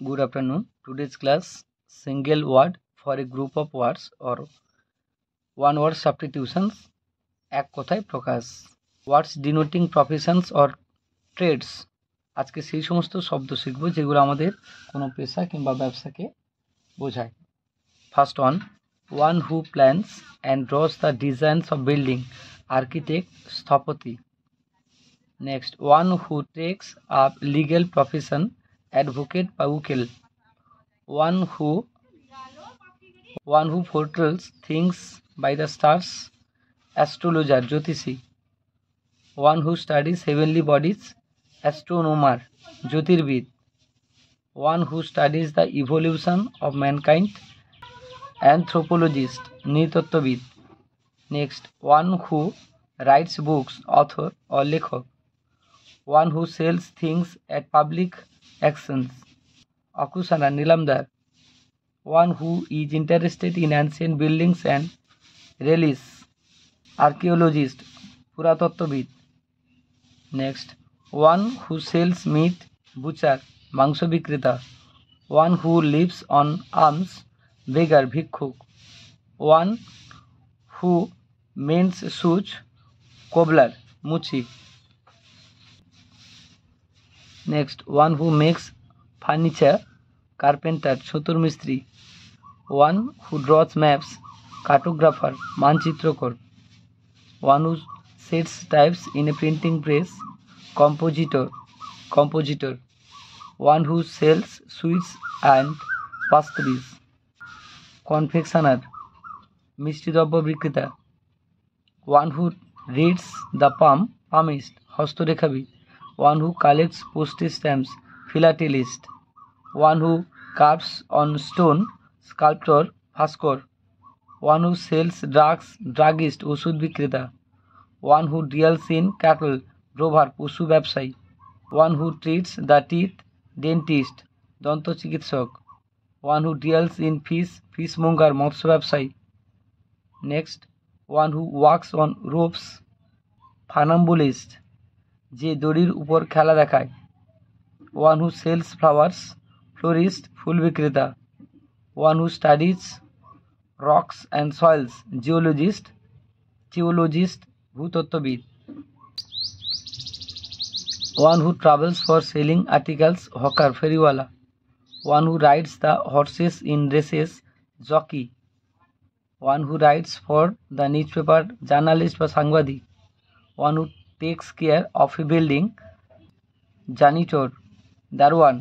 Good afternoon. Today's class single word for a group of words or one word substitutions এক কথায় প্রকাশ words denoting professions or trades আজকে সেই সমস্ত শব্দ শিখব যেগুলো আমাদের কোনো পেশা কিংবা ব্যবসাকে বোঝায় First one who plans and draws the designs of building architect স্থপতি Next one who takes up legal profession advocate বা উকিল one who foretells things by the stars astrologer জ্যোতিষী one who studies heavenly bodies astronomer জ্যোতির্বিদ one who studies the evolution of mankind anthropologist নৃতত্ত্ববিদ next one who writes books author or লেখক one who sells things at public auctions অকুশানা নিলামদার one who is interested in ancient buildings and relics archaeologist পুরাতত্ত্ববিদ next one who sells meat butcher মাংস বিক্রেতা one who lives on alms beggar ভিক্ষুক one who mends shoes cobbler মুচি next one who makes furniture carpenter ছতুর মিস্ত্রি one who draws maps cartographer মানচিত্রকর one who sets types in a printing press compositor one who sells sweets and pastries confectioner মিষ্টি দ্রব্য বিক্রেতা one who reads the palmist হস্তরেখাবিদ one who collects postage stamps philatelist one who carves on stone sculptor Bhaskar one who sells drugs druggist ওষুধ বিক্রেতা one who deals in cattle drover পশু ব্যবসায়ী one who treats the teeth dentist দন্ত চিকিৎসক one who deals in fish fishmonger মৎস্য ব্যবসায়ী next one who walks on ropes funambulist যে দড়ির উপর খেলা দেখায় one who sells flowers florist ফুল বিক্রেতা one who studies rocks and soils geologist ভূতত্ত্ববিদ one who travels for selling articles hawker ফেরিওয়ালা one who rides the horses in races jockey one who writes for the newspaper journalist বা সাংবাদিক one who takes care of a building janitor দারোয়ান